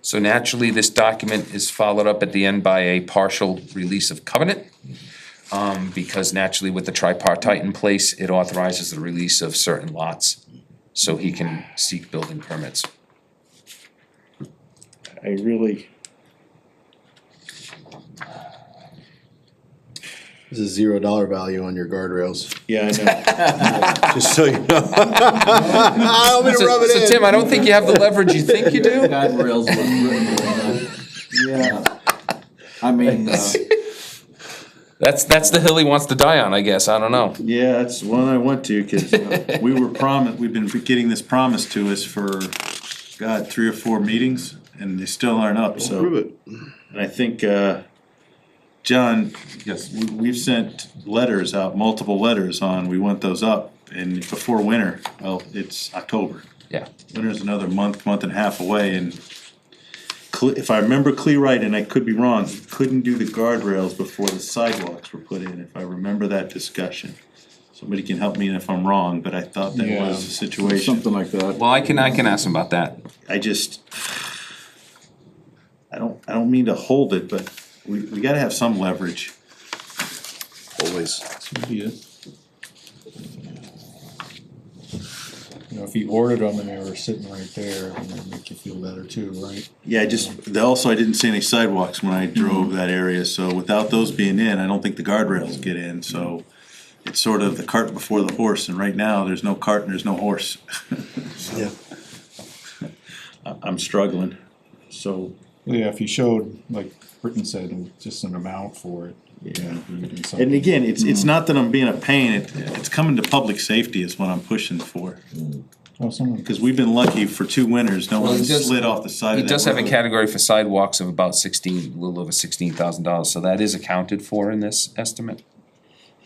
So naturally, this document is followed up at the end by a partial release of covenant. Because naturally with the tripartite in place, it authorizes the release of certain lots, so he can seek building permits. I really, This is $0 value on your guardrails, yeah, I know. just so you know. I don't mean to rub it in. So Tim, I don't think you have the leverage you think you do. Guardrails was written on that. Yeah. I mean, That's the hill he wants to die on, I guess, I don't know. Yeah, that's one I went to, cause we've been getting this promised to us for, God, 3 or 4 meetings, and they still aren't up, so. Prove it. And I think, John, yes, we've sent letters out, multiple letters on, we want those up, and before winter, well, it's October. Yeah. Winter's another month and a half away, and if I remember Clea right, and I could be wrong, he couldn't do the guardrails before the sidewalks were put in, if I remember that discussion. Somebody can help me if I'm wrong, but I thought that Yeah. was the situation. something like that. Well, I can ask him about that. I don't mean to hold it, but we gotta have some leverage. Always. You know, if he ordered them and they were sitting right there, it would make you feel better too, right? Yeah, I didn't see any sidewalks when I drove that area, so without those being in, I don't think the guardrails get in, so it's sort of the cart before the horse, and right now, there's no cart and there's no horse. Yeah. I'm struggling, so, Yeah, if you showed, like Britton said, just an amount for it. yeah. And something. And again, it's not that I'm being a pain, it's coming to public safety is what I'm pushing for. Oh, someone, Cause we've been lucky for 2 winters, no Well, one he does- slid off the side He of that does have a road. category for sidewalks of about a little over $16,000, so that is accounted for in this estimate.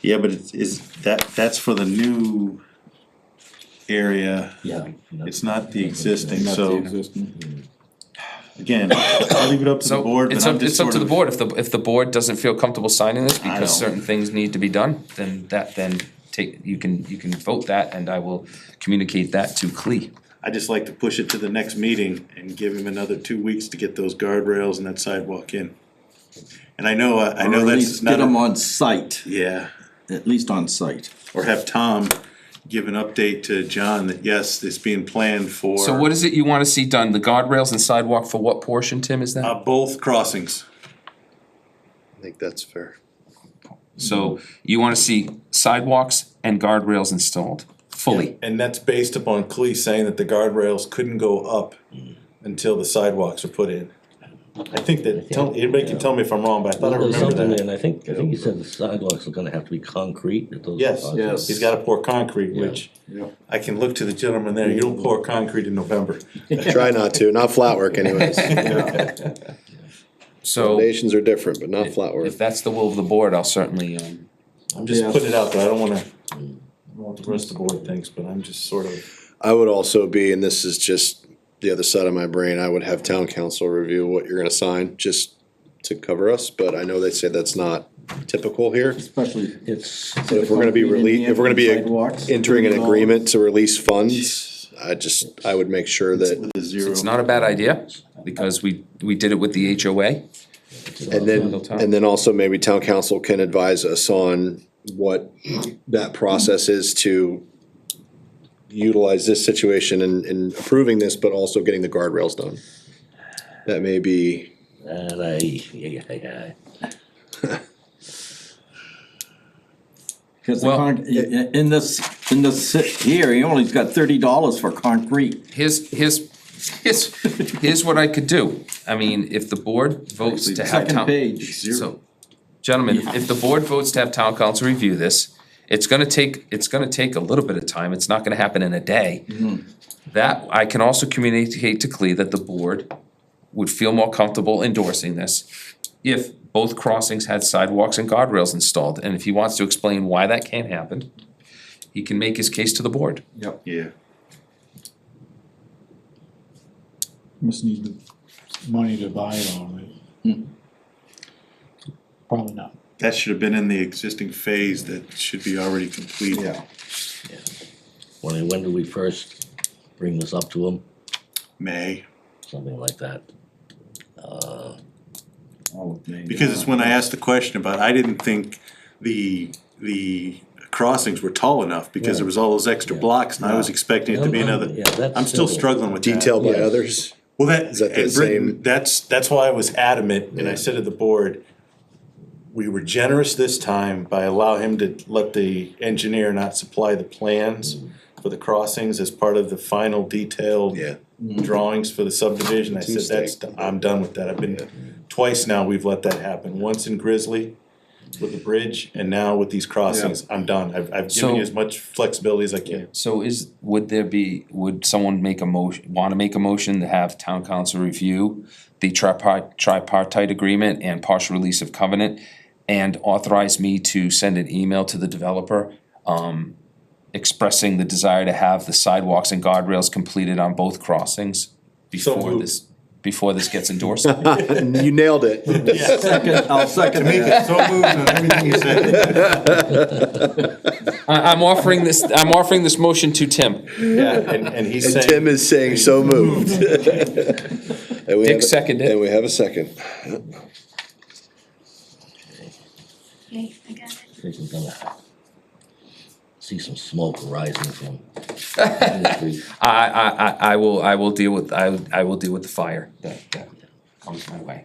Yeah, but that's for the new area, Yeah. it's not the existing, Not the so, existing. again, I'll leave it up to the So board, but it's I'm up, just it's up sort to the of. board, if the board doesn't feel comfortable signing this because don't. certain things need to be done, then you can vote that and I will communicate that to Clea. I just like to push it to the next meeting and give him another 2 weeks to get those guardrails and that sidewalk in. And I know Or at that's least not. get them on site, Yeah, at least on site. or have Tom give an update to John that yes, it's being planned for. So what is it you wanna see done, the guardrails and sidewalk for what portion, Tim, is that? Both crossings. I think that's fair. So you wanna see sidewalks and guardrails installed, fully? And that's based upon Clea saying that the guardrails couldn't go up until the sidewalks are put in. I think that, anybody can tell me if I'm wrong, but I thought I There's remember something, that. and I think you said the sidewalks are gonna have to be concrete at those. Yes, spots. he's gotta pour concrete, which I can look to the gentleman there, you don't pour concrete in November. Try not to, not flat work anyways. So Foundations are different, but not flat work. if that's the will of the board, I'll certainly, I'm just Yeah. putting it out there, I don't know what the rest of the board thinks, but I'm just sort of. I would also be, and this is just the other side of my brain, I would have town council review what you're gonna sign, just to cover us, but I know they say that's not typical here. Especially. It's, But if we're gonna be if we're gonna be entering an agreement to release funds, I would make sure that, The zero. It's not a bad idea, because we did it with the HOA. and then also maybe town council can advise us on what that process is to utilize this situation in approving this, but also getting the guardrails done. That may be, and Cause Well, in this here, he only's got $30 for concrete. Here's what I could do. I mean, if the board votes to have Second town. page. So, gentlemen, if the board votes to have town council review this, it's gonna take a little bit of time, it's not gonna happen in a day. That, I can also communicate to Clea that the board would feel more comfortable endorsing this if both crossings had sidewalks and guardrails installed, and if he wants to explain why that can't happen, he can make his case to the board. Yep. Yeah. Must need the money to buy it all, right? Probably not. That should have been in the existing phase that should be already completed. Yeah. when do we first bring this up to them? May, Something like that. because it's when I asked the question about, I didn't think the crossings were tall enough, because there was all those extra blocks, and I was expecting it to be another. Yeah, that's I'm still struggling with that. detailed by Yes. others. Well, that, Is that the and Britton, same- that's why I was adamant, and I said to the board, we were generous this time by allow him to let the engineer not supply the plans for the crossings as part of the final detailed Yeah. drawings for the subdivision. I said, that's, I'm done with that. I've been, twice now we've let that happen, once in Grizzly with the bridge, and now with these crossings, I'm done. I've So- given you as much flexibility as I can. So would someone wanna make a motion to have town council review the tripartite agreement and partial release of covenant, and authorize me to send an email to the developer, expressing the desire to have the sidewalks and guardrails completed on both crossings before this gets endorsed? You nailed it. I'll second that. So moved on everything you said. I'm offering this motion to Tim. Yeah, and he's And saying. Tim is saying so moved. And we Dick have a- seconded. And we have a second. Okay, I got it. I think we're gonna see some smoke rising from industry. I will deal with the fire that comes my way.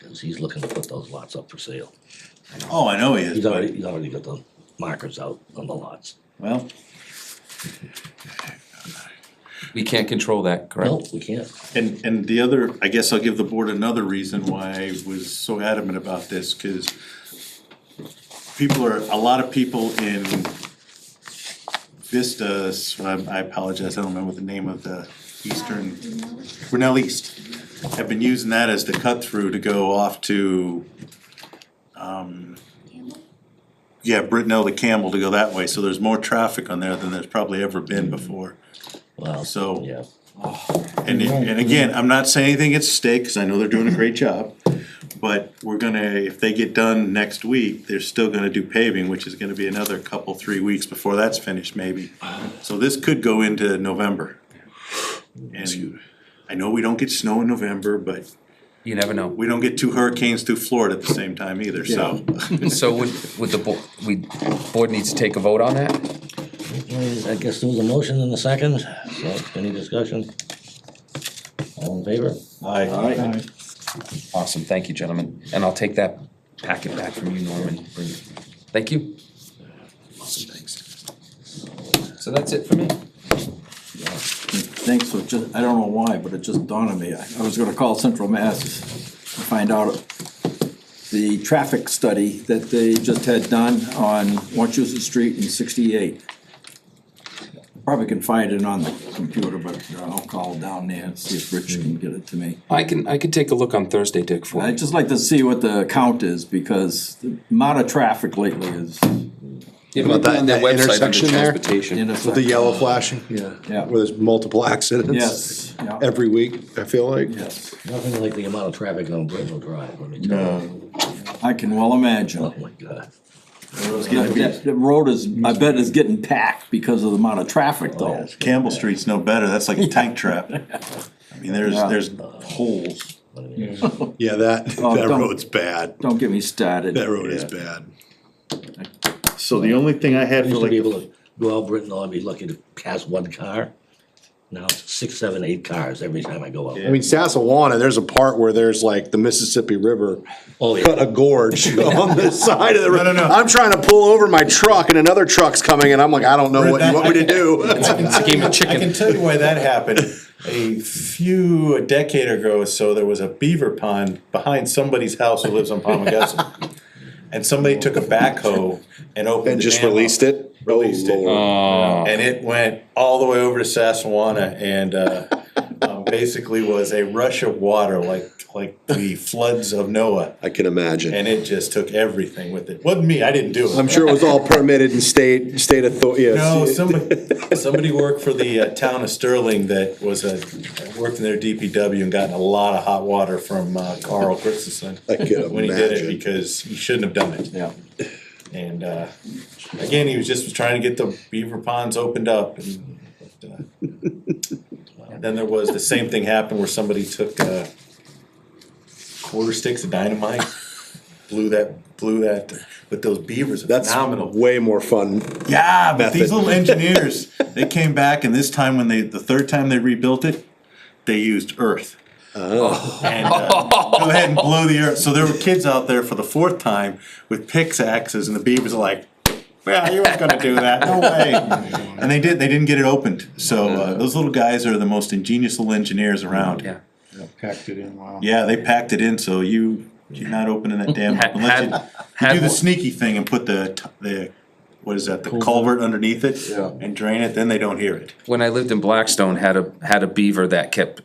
Cause he's looking to put those lots up for sale. Oh, I know he is, He's but, already got the markers out on the lots. Well, We can't control that, correct? No, we can't. and the other, I guess I'll give the board another reason why I was so adamant about this, cause a lot of people in Vistas, I apologize, I don't remember the name of the eastern, Grinnell East, have been using that as the cut through to go off to, Brittenell to Campbell to go that way, so there's more traffic on there than there's probably ever been before. Well, So- yeah. And again, I'm not saying anything gets stake, cause I know they're doing a great job, but we're gonna, if they get done next week, they're still gonna do paving, which is gonna be another 3 weeks before that's finished maybe. So this could go into November. And I know we don't get snow in November, but You never know. we don't get 2 hurricanes through Florida at the same time either, so. So would the board needs to take a vote on that? I guess there was a motion in a second, so any discussion? All in favor? aye. Awesome, thank you, gentlemen, and I'll take that packet back from you, Norman. Thank you. Awesome, thanks. So that's it for me. Thanks for just, I don't know why, but it just dawned on me. I was gonna call Central Mass to find out the traffic study that they just had done on Wachusett Street and 68. Probably can find it on the computer, but I'll call down there and see if Rich can get it to me. I can take a look on Thursday, Dick, for you. I'd just like to see what the count is, because the amount of traffic lately is Yeah, About maybe on their that website under intersection there? transportation. With the yellow flashing, yeah. Yeah. Where there's multiple accidents. Yes, yeah. Every week, I feel like. Yes, Nothing like the amount of traffic on Brittle Drive, let me tell you. I can well imagine. Oh, my God. The road is, I bet is getting packed because of the amount of traffic though. Campbell Street's no better, that's like a tank trap. I mean, there's holes. Yeah, that Oh, don't- road's bad. Don't get me started. That road is bad. So the only thing I I had for used to be like, able to go out Brittenell, I'd be lucky to pass one car. Now it's 6, 7, 8 cars every time I go out. I mean, Sassawana, there's a part where there's like the Mississippi River Oh, yeah. cut a gorge on the side of the road. no. I'm trying to pull over my truck and another truck's coming and I'm like, I don't know what you want me to do. It's a game of I chicken. can tell you why that happened. A decade ago or so, there was a beaver pond behind somebody's house who lives on Palmagussit. And somebody took a backhoe and opened And the just dam up. released it? Released it. Oh, And it went all the way over to Sassawana and basically was a rush of water like the floods of Noah. I can imagine. And it just took everything with it. Wasn't me, I didn't do it. I'm sure it was all permitted in state authority, yes. No, somebody worked for the town of Sterling that worked in their DPW and got a lot of hot water from Carl Christensen. I can When he did it, imagine. because he shouldn't have done it. Yeah. And again, he was just trying to get the beaver ponds opened up. And then there was, the same thing happened where somebody took quarter sticks of dynamite, blew that with those beavers. It's That's phenomenal. way more fun. Yeah, but these method. little engineers, they came back, and this time when the third time they rebuilt it, they used earth. And go ahead and blow the earth. So there were kids out there for the fourth time with pickaxes, and the beavers are like, "Yeah, you weren't gonna do that, no way." And they didn't get it opened. So those little guys are the most ingenious little engineers around. yeah. Packed it in, wow. Yeah, they packed it in, so you're not opening that dam up unless you do the sneaky thing and put the what is that, the culvert underneath it and drain it, then they don't hear it. When I lived in Blackstone, had a beaver that kept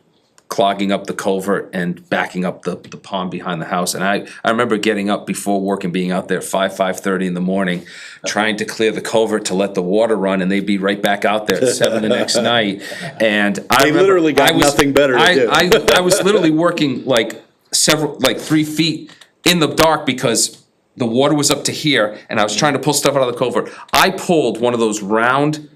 clogging up the culvert and backing up the pond behind the house. And I remember getting up before work and being out there at 5:30 in the morning, trying to clear the culvert to let the water run, and they'd be right back out there at 7 the next night. And I They remember literally got nothing better to do. I was literally working like 3 feet in the dark because the water was up to here, and I was trying to pull stuff out of the culvert. I pulled one of those round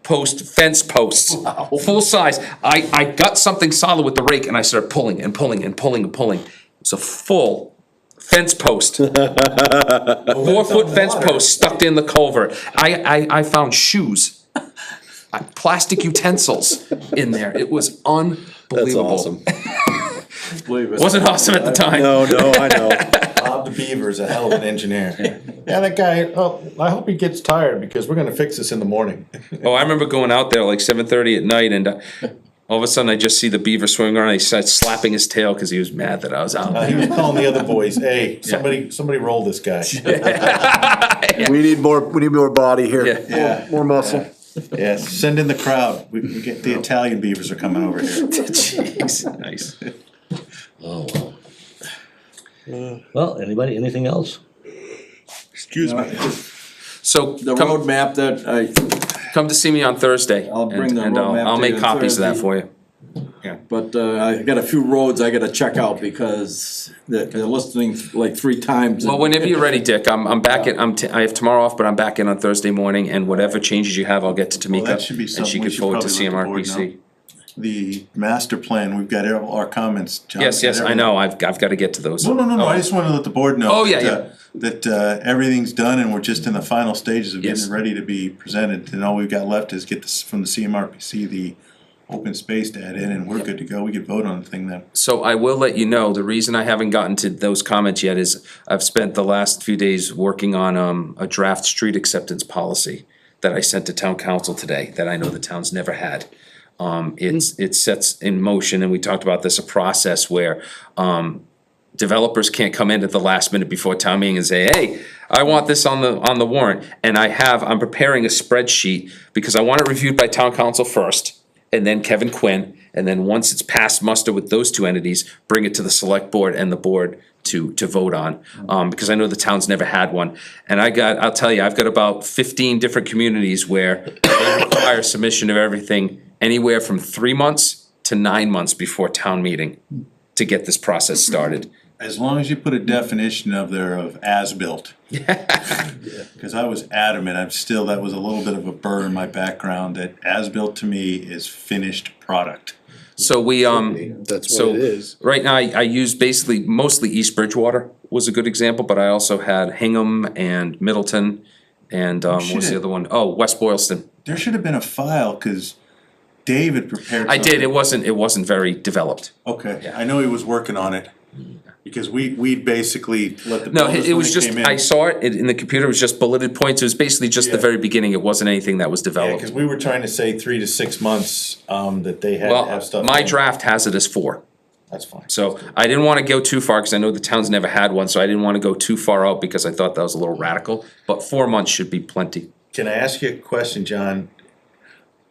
fence posts, full size. I got something solid with the rake, and I started pulling and pulling and pulling and pulling. It's a full fence post, 4-foot fence post stuck in the culvert. I found shoes, plastic utensils in there. It was unbelievable. That's awesome. Wasn't awesome at the time. No, I know. Bob the Beaver is a hell of an engineer. Yeah, that guy, I hope he gets tired because we're gonna fix this in the morning. Oh, I remember going out there like 7:30 at night, and all of a sudden I just see the beaver swimming around. And he started slapping his tail because he was mad that I was out He there. was calling the other boys, "Hey, somebody roll this guy." We need more body here. Yeah. More muscle. Yes, send in the crowd. We get the Italian beavers are coming over here. Jeez, nice. Oh, well. Well, anything else? Excuse me. So The road map that come to see me on Thursday. I'll bring the and road map I'll to make you copies of that Thursday. for you. But I got a few roads I gotta check out because they're listening like 3 times. Well, whenever you're ready, Dick, I'm back in, I have tomorrow off, but I'm back in on Thursday morning, and whatever changes you have, I'll get to Tamika. that should be And something she we can should forward to probably let the board CMRPC. The master plan, we've got all our comments. John's Yes, got I everything. know, I've got to get to those. No, I just wanna let the board know. Oh, yeah, that everything's done and we're just in the final stages of Yes. getting ready to be presented. And all we've got left is get this from the CMRPC, the open space to add in, and we're good to go. We can vote on the thing then. So I will let you know, the reason I haven't gotten to those comments yet is I've spent the last few days working on a draft street acceptance policy that I sent to town council today, that I know the town's never had. It sets in motion, and we talked about this, a process where developers can't come in at the last minute before town meeting and say, hey, I want this on the warrant. And I'm preparing a spreadsheet because I want it reviewed by town council first, and then Kevin Quinn, and then once it's passed muster with those two entities, bring it to the select board and the board to vote on, because I know the town's never had one. And I'll tell you, I've got about 15 different communities where they require submission of everything anywhere from 3 months to 9 months before town meeting to get this process started. As long as you put a definition of as-built. Cause I was adamant, that was a little bit of a burr in my background, that as-built to me is finished product. So we, That's so what it is. right now I use basically mostly East Bridgewater was a good example, but I also had Hingham and Middleton and, what's the should've- other one? Oh, West Boylston. There should have been a file, cause David prepared I did, something. it wasn't very developed. Okay, I know he was working on it, because we basically let the No, builders it when was they just, came in. I saw it in the computer, it was just bulleted points, it was basically just the Yeah. very beginning, it wasn't anything that was Yeah, developed. cause we were trying to say 3 to 6 months, that they had to have Well, stuff. my in. draft has it as 4. That's fine. So I didn't wanna go too far, cause I know the town's never had one, so I didn't wanna go too far out, because I thought that was a little radical, but 4 months should be plenty. Can I ask you a question, John?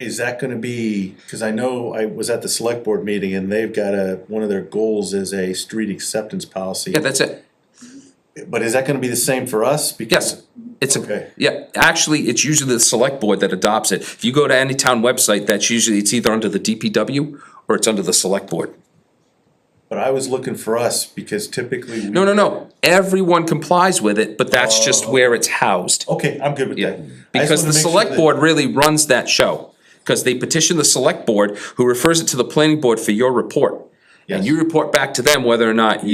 Is that gonna be, cause I know I was at the select board meeting and they've got one of their goals is a street acceptance policy. Yeah, that's it. But is that gonna be the same for us? Yes, it's Okay. yeah, actually, it's usually the select board that adopts it. If you go to any town website, that's usually, it's either under the DPW or it's under the select board. But I was looking for us, because typically we. No, everyone complies with it, but that's just where it's housed. Okay, I'm good with Yeah, that. I just because wanna the make sure select that- board really runs that show. Cause they petition the select board, who refers it to the planning board for your report. And Yes. you report back to them whether or not say-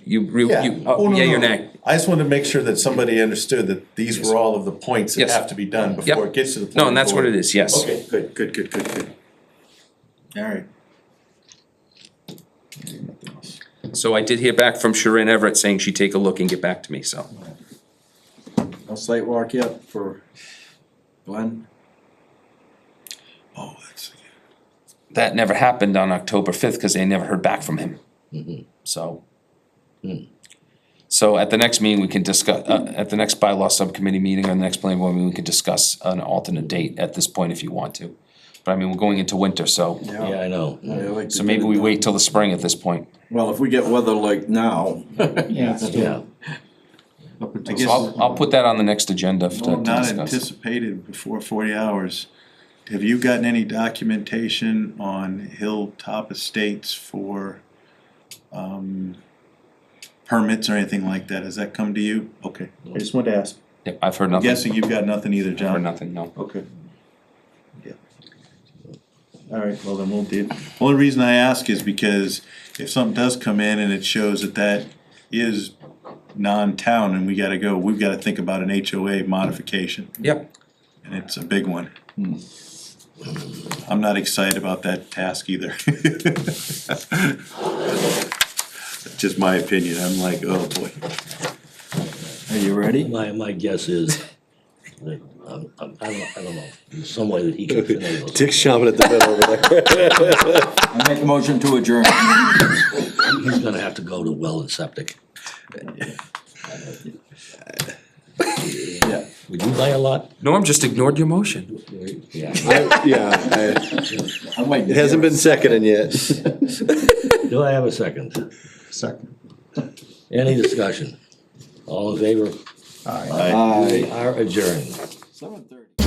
you, Yeah. Oh, no, yea or no. nay. I just wanted to make sure that somebody understood that these were all of the points that Yes. have to be done before Yep. it gets to the planning No, and that's what board. it is, yes. Okay, good. All right. So I did hear back from Sharon Everett saying she'd take a look and get back to me, so. No site walk yet for Glenn? Oh, that's. That never happened on October 5th because they never heard back from him. So. So at the next meeting, we can discuss, at the next bylaw subcommittee meeting or the next planning board meeting, we can discuss an alternate date at this point if you want to. But I mean, we're going into winter, so, Yeah, I know. I'd like to so maybe get it we done. wait till the spring at this point. Well, if we get weather like now. Yeah. So I'll put that on the next agenda to No, not discuss. anticipated before 40 hours. Have you gotten any documentation on Hilltop Estates for, permits or anything like that? Has that come to you? Okay, I just wanted to ask. Yep, I've heard I'm nothing. guessing you've got nothing either, Heard John? nothing, no. Okay. Yeah. All right, well then we'll do. Only reason I ask is because if something does come in and it shows that that is non-town and we've gotta think about an HOA modification, Yep. and it's a big one. I'm not excited about that task either. That's just my opinion, I'm like, oh boy. Are you ready? My guess is that, I don't know, some way that he can finagle it. Dick's chomping at the bit over there. I make a motion to adjourn. He's gonna have to go to well and septic. Yeah. Would you buy a lot? Norm just ignored your motion. Yeah. I might. It hasn't been seconded yet. Do I have a second? Second. Any discussion? All in favor? Aye. We are adjourned. 7:30.